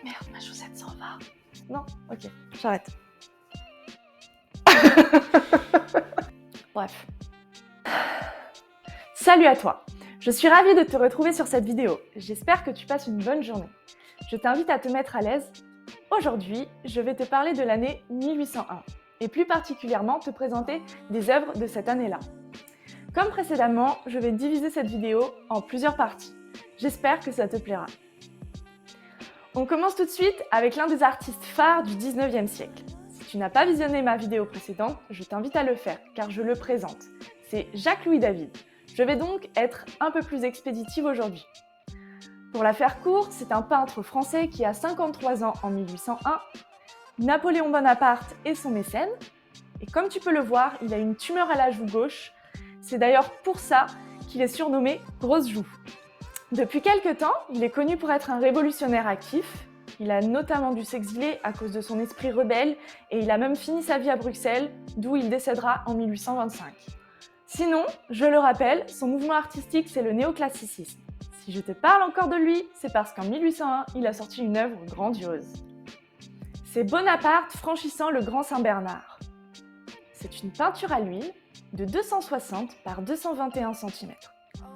Merde, ma chaussette s'en va. Non? Ok, j'arrête. Bref. Salut à toi! Je suis ravie de te retrouver sur cette vidéo. J'espère que tu passes une bonne journée. Je t'invite à te mettre à l'aise. Aujourd'hui, je vais te parler de l'année 1801 et plus particulièrement te présenter des œuvres de cette année-là. Comme précédemment, je vais diviser cette vidéo en plusieurs parties. J'espère que ça te plaira. On commence tout de suite avec l'un des artistes phares du 19e siècle. Si tu n'as pas visionné ma vidéo précédente, je t'invite à le faire car je le présente. C'est Jacques-Louis David. Je vais donc être un peu plus expéditive aujourd'hui. Pour la faire courte, c'est un peintre français qui a 53 ans en 1801. Napoléon Bonaparte est son mécène. Et comme tu peux le voir, il a une tumeur à la joue gauche. C'est d'ailleurs pour ça qu'il est surnommé Grosse Joue. Depuis quelque temps, il est connu pour être un révolutionnaire actif. Il a notamment dû s'exiler à cause de son esprit rebelle et il a même fini sa vie à Bruxelles, d'où il décédera en 1825. Sinon, je le rappelle, son mouvement artistique c'est le néoclassicisme. Si je te parle encore de lui, c'est parce qu'en 1801, il a sorti une œuvre grandiose. C'est Bonaparte franchissant le Grand Saint-Bernard. C'est une peinture à l'huile de 260 par 221 cm.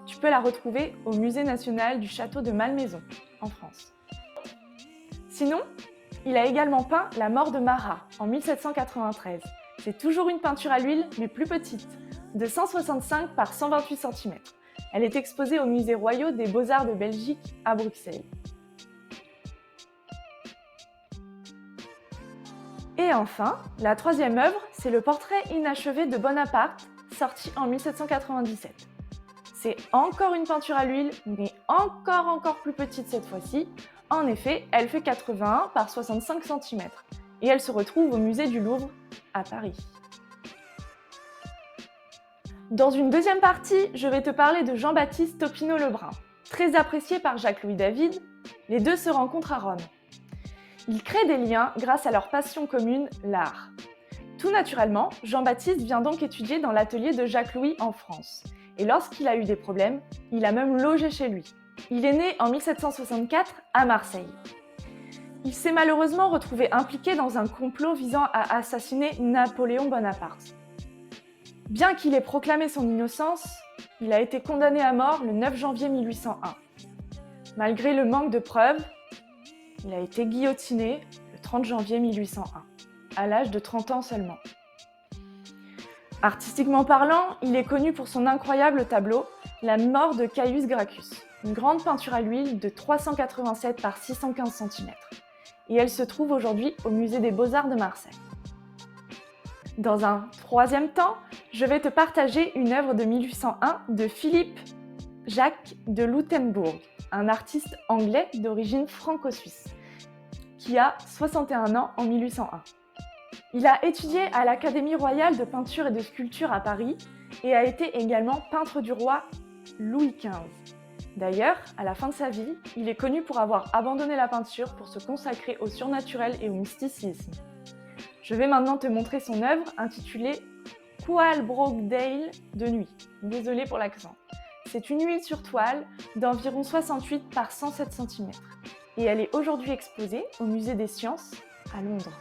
Tu peux la retrouver au Musée national du château de Malmaison, en France. Sinon, il a également peint La mort de Marat en 1793. C'est toujours une peinture à l'huile, mais plus petite, de 165 par 128 cm. Elle est exposée au Musée royal des Beaux-Arts de Belgique à Bruxelles. Et enfin, la troisième œuvre, c'est le portrait inachevé de Bonaparte, sorti en 1797. C'est encore une peinture à l'huile, mais encore plus petite cette fois-ci. En effet, elle fait 81 par 65 cm et elle se retrouve au musée du Louvre à Paris. Dans une deuxième partie, je vais te parler de Jean-Baptiste Topino-Lebrun. Très apprécié par Jacques-Louis David, les deux se rencontrent à Rome. Ils créent des liens grâce à leur passion commune, l'art. Tout naturellement, Jean-Baptiste vient donc étudier dans l'atelier de Jacques-Louis en France. Et lorsqu'il a eu des problèmes, il a même logé chez lui. Il est né en 1764 à Marseille. Il s'est malheureusement retrouvé impliqué dans un complot visant à assassiner Napoléon Bonaparte. Bien qu'il ait proclamé son innocence, il a été condamné à mort le 9 janvier 1801. Malgré le manque de preuves, il a été guillotiné le 30 janvier 1801, à l'âge de 30 ans seulement. Artistiquement parlant, il est connu pour son incroyable tableau « La mort de Caius Gracchus », une grande peinture à l'huile de 387 par 615 cm. Et elle se trouve aujourd'hui au Musée des Beaux-Arts de Marseille. Dans un troisième temps, je vais te partager une œuvre de 1801 de Philippe Jacques de Louthenbourg, un artiste anglais d'origine franco-suisse, qui a 61 ans en 1801. Il a étudié à l'Académie royale de peinture et de sculpture à Paris et a été également peintre du roi Louis XV. D'ailleurs, à la fin de sa vie, il est connu pour avoir abandonné la peinture pour se consacrer au surnaturel et au mysticisme. Je vais maintenant te montrer son œuvre intitulée Coalbrookdale de nuit. Désolée pour l'accent. C'est une huile sur toile d'environ 68 par 107 cm et elle est aujourd'hui exposée au Musée des Sciences à Londres.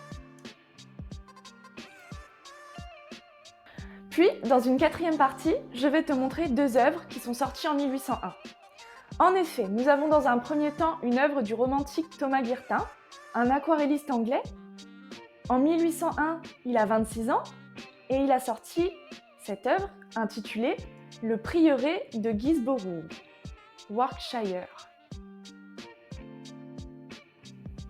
Puis, dans une quatrième partie, je vais te montrer deux œuvres qui sont sorties en 1801. En effet, nous avons dans un premier temps une œuvre du romantique Thomas Guertin, un aquarelliste anglais. En 1801, il a 26 ans et il a sorti cette œuvre intitulée « Le prieuré de Guisborough, Warwickshire ».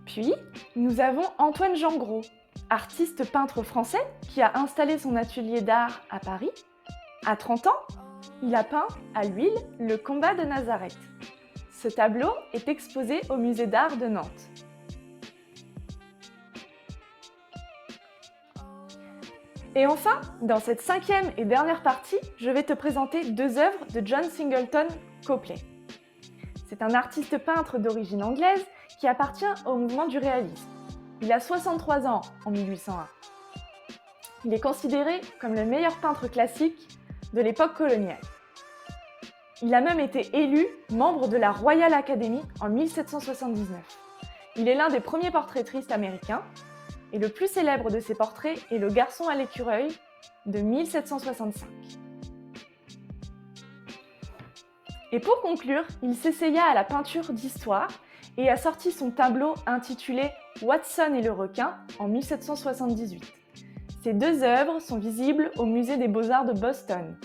Puis, nous avons Antoine Jean Gros, artiste peintre français qui a installé son atelier d'art à Paris. À 30 ans, il a peint à l'huile le combat de Nazareth. Ce tableau est exposé au musée d'art de Nantes. Et enfin, dans cette cinquième et dernière partie, je vais te présenter deux œuvres de John Singleton Copley. C'est un artiste peintre d'origine anglaise qui appartient au mouvement du réalisme. Il a 63 ans en 1801. Il est considéré comme le meilleur peintre classique de l'époque coloniale. Il a même été élu membre de la Royal Academy en 1779. Il est l'un des premiers portraitristes américains, et le plus célèbre de ses portraits est Le Garçon à l'écureuil de 1765. Et pour conclure, il s'essaya à la peinture d'histoire et a sorti son tableau intitulé Watson et le requin en 1778. Ces deux œuvres sont visibles au Musée des Beaux-Arts de Boston.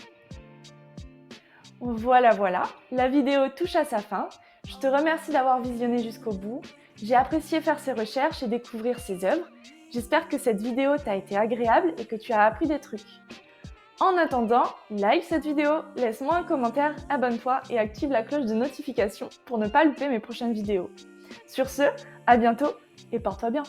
Voilà, la vidéo touche à sa fin. Je te remercie d'avoir visionné jusqu'au bout. J'ai apprécié faire ces recherches et découvrir ces œuvres. J'espère que cette vidéo t'a été agréable et que tu as appris des trucs. En attendant, like cette vidéo, laisse-moi un commentaire, abonne-toi et active la cloche de notification pour ne pas louper mes prochaines vidéos. Sur ce, à bientôt et porte-toi bien.